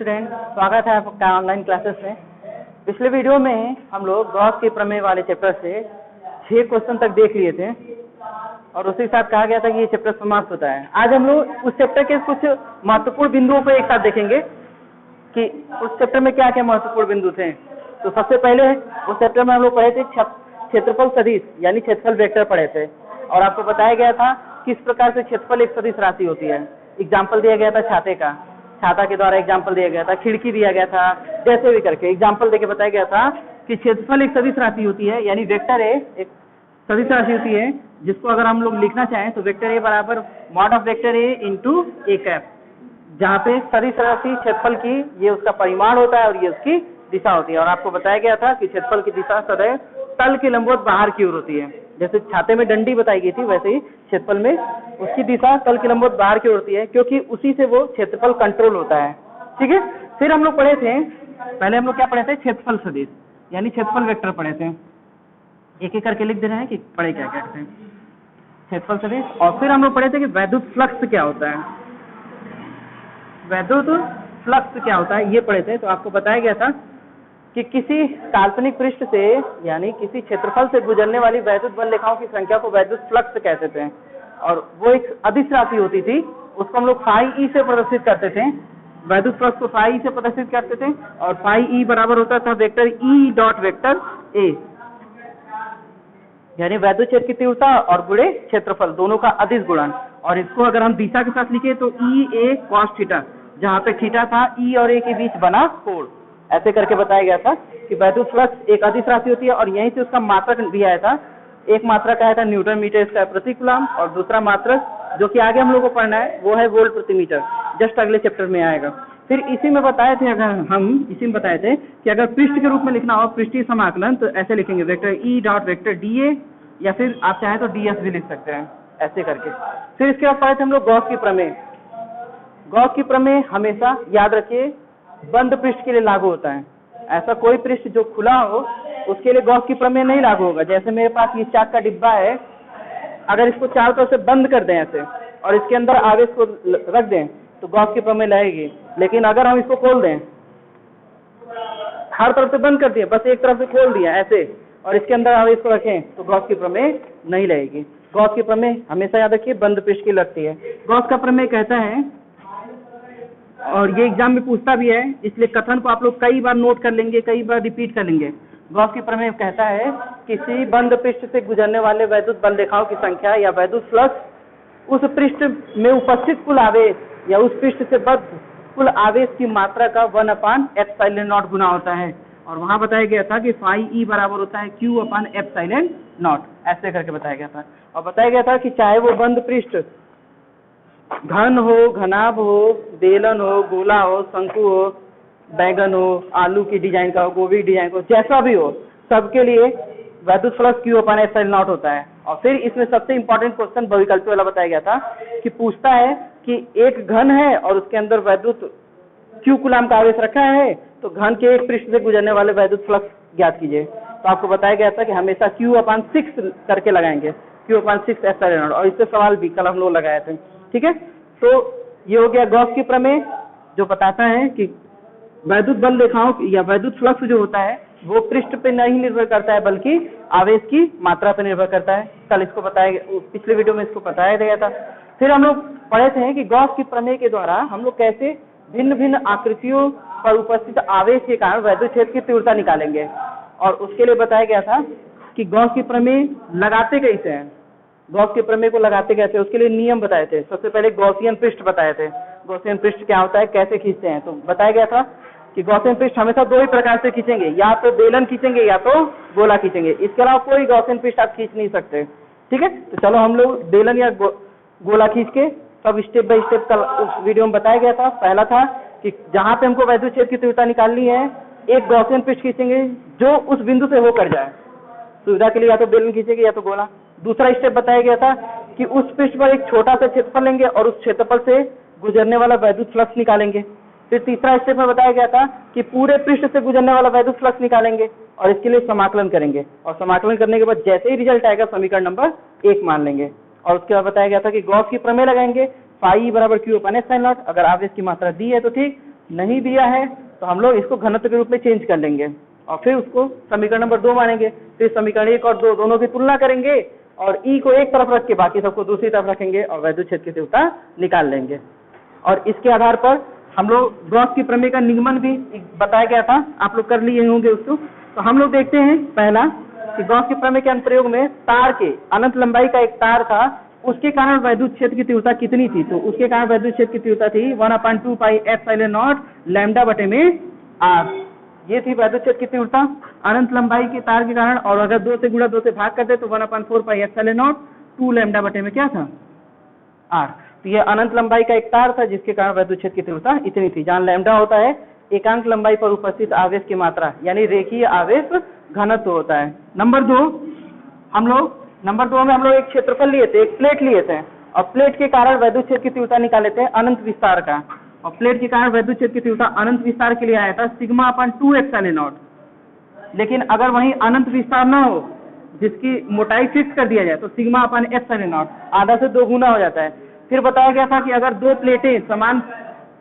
Student, स्वागत है आपका ऑनलाइन क्लासेस में। पिछले वीडियो में हम लोग गॉस के प्रमेय वाले चैप्टर से 6 क्वेश्चन तक देख लिए थे और उसी के साथ कहा गया था कि ये चैप्टर समाप्त होता है। आज हम लोग उस चैप्टर के कुछ महत्वपूर्ण बिंदुओं को एक साथ देखेंगे कि उस चैप्टर में क्या क्या महत्वपूर्ण बिंदु थे। तो सबसे पहले उस चैप्टर में हम लोग पढ़े थे क्षेत्रफल सदिश यानी क्षेत्रफल वेक्टर पढ़े थे और आपको बताया गया था किस प्रकार से क्षेत्रफल एक सदिश राशि होती है। एग्जाम्पल दिया गया था छाते का, छाता के द्वारा एग्जाम्पल दिया गया था, खिड़की दिया गया था, जैसे भी करके एग्जाम्पल देके बताया गया था कि क्षेत्रफल एक सदिश राशि होती है यानी वेक्टर ए एक सदिश राशि होती है जिसको अगर हम लोग लिखना चाहें तो वेक्टर ए बराबर mod of vector A into A cap, जहाँ पे सदिश राशि क्षेत्रफल की ये उसका परिमाण होता है और ये उसकी दिशा होती है। और आपको बताया गया था कि क्षेत्रफल की दिशा सदैव तल के लंबवत बाहर की ओर होती है। जैसे छाते में डंडी बताई गई थी वैसे ही क्षेत्रफल में उसकी दिशा तल के लंबवत बाहर की ओर होती है क्योंकि उसी से वो क्षेत्रफल कंट्रोल होता है। ठीक है, फिर हम लोग पढ़े थे, पहले हम लोग क्या पढ़े थे, क्षेत्रफल सदिश यानी क्षेत्रफल वेक्टर पढ़े थे। एक एक करके लिख दे रहे हैं कि पढ़े क्या क्या थे क्षेत्रफल सदिश। और फिर हम लोग पढ़े थे कि वैद्युत फ्लक्स क्या होता है, वैद्युत फ्लक्स क्या होता है ये पढ़े थे। तो आपको बताया गया था कि किसी काल्पनिक पृष्ठ से यानी किसी क्षेत्रफल से गुजरने वाली वैद्युत बल रेखाओं की संख्या को वैद्युत फ्लक्स कहते थे और वो एक अदिश राशि होती थी, उसको हम लोग फाई ई से प्रदर्शित करते थे। वैद्युत फ्लक्स को फाई ई से प्रदर्शित करते थे और फाई ई बराबर होता था vector E dot vector A, यानी वैद्युत क्षेत्र की तीव्रता और गुणे क्षेत्रफल दोनों का अदिश गुणन। और इसको अगर हम दिशा के साथ लिखे तो ई ए कॉस थीटा, जहाँ पे थीटा था ई और ए के बीच बना कोण, ऐसे करके बताया गया था कि वैद्युत फ्लक्स एक अदिश राशि होती है। और यहीं से उसका मात्रक भी आया था, एक मात्रक आया था न्यूटन मीटर स्क्वायर प्रति कूलम और दूसरा मात्रक जो कि आगे हम लोग को पढ़ना है वो है वोल्ट प्रति मीटर, जस्ट अगले चैप्टर में आएगा। फिर इसी में बताए थे, अगर हम इसी में बताए थे कि अगर पृष्ठ के रूप में लिखना हो पृष्ठीय समाकलन तो ऐसे लिखेंगे vector E dot vector D A, या फिर आप चाहें तो डी एस भी लिख सकते हैं ऐसे करके। फिर इसके बाद पढ़े थे हम लोग गॉस की प्रमेय। गॉस की प्रमेय हमेशा याद रखिए बंद पृष्ठ के लिए लागू होता है। ऐसा कोई पृष्ठ जो खुला हो उसके लिए गॉस की प्रमेय नहीं लागू होगा। जैसे मेरे पास ये चाक का डिब्बा है, अगर इसको चारों तरफ से बंद कर दें ऐसे और इसके अंदर आवेश को रख दें तो गॉस की प्रमेय लगेगी। लेकिन अगर हम इसको खोल दें, हर तरफ से बंद कर दिए, बस एक तरफ से खोल दिया ऐसे और इसके अंदर आवेश को रखें तो गॉस की प्रमेय नहीं लगेगी। गॉस की प्रमेय हमेशा याद रखिए बंद पृष्ठ की लगती है। गॉस का प्रमेय कहता है, और ये एग्जाम में पूछता भी है इसलिए कथन को आप लोग कई बार नोट कर लेंगे, कई बार रिपीट कर लेंगे। गॉस की प्रमेय कहता है किसी बंद पृष्ठ से गुजरने वाले वैद्युत बल रेखाओं की संख्या या वैद्युत फ्लक्स उस पृष्ठ में उपस्थित कुल आवेश या उस पृष्ठ से बद्ध कुल आवेश की मात्रा का 1/ε0 गुना होता है। और वहां बताया गया था कि फाई ई बराबर होता है Q/ε0, ऐसे करके बताया गया था। और बताया गया था कि चाहे वो बंद पृष्ठ घन हो, घनाभ हो, बेलन हो, गोला हो, शंकु हो, बैगन हो, आलू की डिजाइन का हो, गोभी डिजाइन का हो, जैसा भी हो, सबके लिए वैद्युत फ्लक्स Q/ε0 होता है। और फिर इसमें सबसे इंपॉर्टेंट क्वेश्चन बहुविकल्पी वाला बताया गया था कि पूछता है कि एक घन है और उसके अंदर वैद्युत Q कूलम का आवेश रखा है तो घन के एक पृष्ठ से गुजरने वाले वैद्युत फ्लक्स ज्ञात कीजिए। तो आपको बताया गया था कि हमेशा Q/6 करके लगाएंगे, Q/6ε0, और इससे सवाल भी कल हम लोग लगाए थे। ठीक है, तो ये हो गया गॉस की प्रमेय जो बताता है कि वैद्युत बल रेखाओं या वैद्युत फ्लक्स जो होता है वो पृष्ठ पे नहीं निर्भर करता है बल्कि आवेश की मात्रा पर निर्भर करता है। कल इसको बताया, पिछले वीडियो में इसको बताया गया था। फिर हम लोग पढ़े थे कि गॉस की प्रमेय के द्वारा हम लोग कैसे भिन्न भिन्न आकृतियों पर उपस्थित आवेश के कारण वैद्युत क्षेत्र की तीव्रता निकालेंगे। और उसके लिए बताया गया था कि गॉस की प्रमेय लगाते कैसे हैं, गॉस के प्रमेय को लगाते कैसे, उसके लिए नियम बताए थे। सबसे पहले गॉसियन पृष्ठ बताए थे। गॉसियन पृष्ठ क्या होता है, कैसे खींचते हैं, तो बताया गया था कि गॉसियन पृष्ठ हमेशा दो ही प्रकार से खींचेंगे, या तो बेलन खींचेंगे या तो गोला खींचेंगे, इसके अलावा कोई गॉसियन पृष्ठ आप खींच नहीं सकते। ठीक है, तो चलो हम लोग बेलन या गोला खींच के सब स्टेप बाय स्टेप कल उस वीडियो में बताया गया था। पहला था कि जहां पे हमको वैद्युत क्षेत्र की तीव्रता निकालनी है एक गॉसियन पृष्ठ खींचेंगे जो उस बिंदु से होकर जाए, सुविधा के लिए या तो बेलन खींचेंगे या तो गोला। दूसरा स्टेप बताया गया था कि उस पृष्ठ पर एक छोटा सा क्षेत्रफल लेंगे और उस क्षेत्रफल से गुजरने वाला वैद्युत फ्लक्स निकालेंगे। फिर तीसरा स्टेप में बताया गया था कि पूरे पृष्ठ से गुजरने वाला वैद्युत फ्लक्स निकालेंगे और इसके लिए समाकलन करेंगे, और समाकलन करने के बाद जैसे ही रिजल्ट आएगा समीकरण नंबर 1 मान लेंगे। और उसके बाद बताया गया था कि गॉस की प्रमेय लगाएंगे फाई बराबर Q/ε0, अगर आवेश की मात्रा दी है तो ठीक, नहीं दिया है तो हम लोग इसको घनत्व के रूप में चेंज कर लेंगे और फिर उसको समीकरण नंबर 2 मानेंगे। फिर समीकरण 1 और 2 दोनों की तुलना करेंगे और ई को एक तरफ रख के बाकी सबको दूसरी तरफ रखेंगे और वैद्युत क्षेत्र की तीव्रता निकाल लेंगे। और इसके आधार पर हम लोग गॉस की प्रमेय का निगमन भी बताया गया था, आप लोग कर लिए होंगे उसको। तो हम लोग देखते हैं पहला कि गॉस की प्रमेय के अनुप्रयोग में तार के अनंत लंबाई का एक तार था, उसके कारण वैद्युत क्षेत्र की तीव्रता कितनी थी? तो उसके कारण वैद्युत क्षेत्र की तीव्रता थी 1/2 पाई एप्सिलॉन नॉट लैम्डा बटे में आर। ये थी वैद्युत क्षेत्र की तीव्रता अनंत लंबाई के तार के कारण। और अगर 2 से गुणा 2 से भाग करते तो 1/4 पाई एप्सिलॉन नॉट 2 लैम्डा बटे में क्या था? आर। तो ये अनंत लंबाई का एक तार था जिसके कारण वैद्युत क्षेत्र की तीव्रता इतनी थी, जहाँ लैम्डा होता है एकांक लंबाई पर उपस्थित आवेश की मात्रा, यानी रेखीय आवेश घनत्व होता है। नंबर 2 में हम लोग एक क्षेत्रफल लिए थे, एक प्लेट लिए थे और प्लेट के कारण वैद्युत क्षेत्र की तीव्रता निकाले थे अनंत विस्तार का। और प्लेट के कारण वैद्युत क्षेत्र की तीव्रता अनंत विस्तार के लिए आया था σ/2 एप्सिलॉन नॉट। लेकिन अगर वहीं अनंत विस्तार न हो, जिसकी मोटाई फिक्स कर दिया जाए, तो σ/एप्सिलॉन नॉट आधा से 2 गुना हो जाता है। फिर बताया गया था कि अगर 2 प्लेटें समान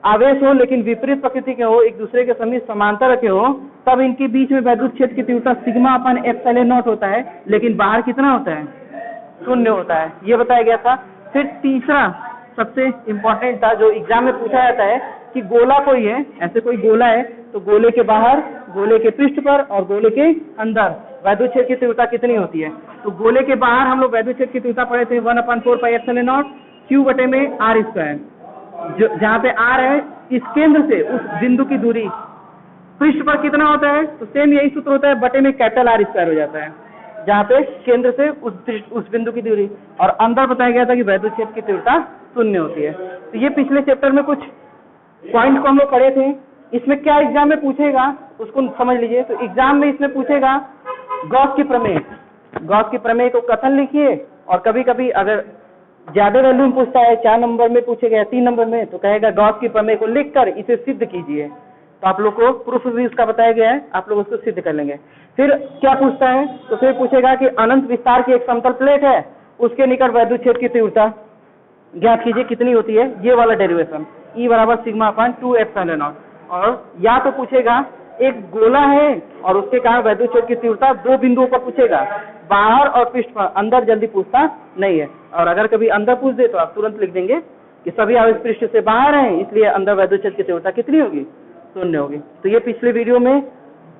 आवेश हो लेकिन विपरीत प्रकृति के हो, एक दूसरे के समीप समांतर रखे हो, तब इनके बीच में वैद्युत क्षेत्र की तीव्रता σ/एप्सिलॉन नॉट होता है, लेकिन बाहर कितना होता है? 0 होता है, ये बताया गया था। फिर तीसरा सबसे इम्पोर्टेंट था जो एग्जाम में पूछा जाता है कि गोला कोई है, ऐसे कोई गोला है तो गोले के बाहर, गोले के पृष्ठ पर और गोले के अंदर वैद्युत क्षेत्र की तीव्रता कितनी होती है? तो गोले के बाहर हम लोग वैद्युत क्षेत्र की तीव्रता पढ़े थे 1/4 पाई एप्सिलॉन नॉट Q बटे में R स्क्वायर। जो जहाँ पे R है इस केंद्र से उस बिंदु की दूरी, पृष्ठ पर कितना होता है? तो सेम यही सूत्र होता है, बटे में कैपिटल R स्क्वायर हो जाता है, जहाँ पे केंद्र से उस बिंदु की दूरी। और अंदर बताया गया था कि वैद्युत क्षेत्र की तीव्रता 0 होती है। तो ये पिछले चैप्टर में कुछ पॉइंट को हम लोग पढ़े थे। इसमें क्या एग्जाम में पूछेगा उसको समझ लीजिए। तो एग्जाम में इसमें पूछेगा गॉस की प्रमेय, गॉस की प्रमेय को कथन लिखिए। और कभी कभी अगर ज्यादा वैल्यू में पूछता है, 4 नंबर में पूछेगा या 3 नंबर में, तो कहेगा गॉस की प्रमेय को लिखकर इसे सिद्ध कीजिए। तो आप लोग को प्रूफ भी उसका बताया गया है, आप लोग उसको सिद्ध कर लेंगे। फिर क्या पूछता है? तो फिर पूछेगा कि अनंत विस्तार की एक समतल प्लेट है, उसके निकट वैद्युत क्षेत्र की तीव्रता ज्ञात कीजिए कितनी होती है, ये वाला डेरिवेशन E बराबर σ/2 एप्सिलॉन नॉट। और या तो पूछेगा एक गोला है और उसके कारण वैद्युत क्षेत्र की तीव्रता 2 बिंदुओं पर पूछेगा, बाहर और पृष्ठ पर, अंदर जल्दी पूछता नहीं है। और अगर कभी अंदर पूछ दे तो आप तुरंत लिख देंगे कि सभी आवेश पृष्ठ से बाहर हैं, इसलिए अंदर वैद्युत क्षेत्र की तीव्रता कितनी होगी? 0 होगी। तो ये पिछले वीडियो में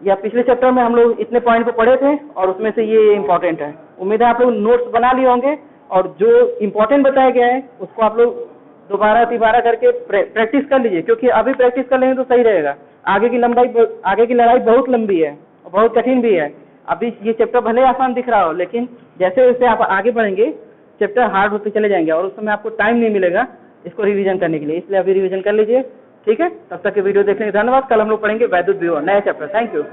या पिछले चैप्टर में हम लोग इतने पॉइंट को पढ़े थे और उसमें से ये इम्पोर्टेंट है। उम्मीद है आप लोग नोट्स बना लिए होंगे और जो इम्पोर्टेंट बताया गया है उसको आप लोग दोबारा तिबारा करके प्रैक्टिस कर लीजिए, क्योंकि अभी प्रैक्टिस कर लेंगे तो सही रहेगा। आगे की लड़ाई बहुत लंबी है और बहुत कठिन भी है। अभी ये चैप्टर भले आसान दिख रहा हो, लेकिन जैसे जैसे आप आगे बढ़ेंगे चैप्टर हार्ड होते चले जाएंगे और उस समय आपको टाइम नहीं मिलेगा इसको रिवीजन करने के लिए। इसलिए अभी रिवीजन कर लीजिए, ठीक है। तब तक के वीडियो देखने के धन्यवाद। कल हम लोग पढ़ेंगे वैद्युत विभव, नया चैप्टर। Thank you.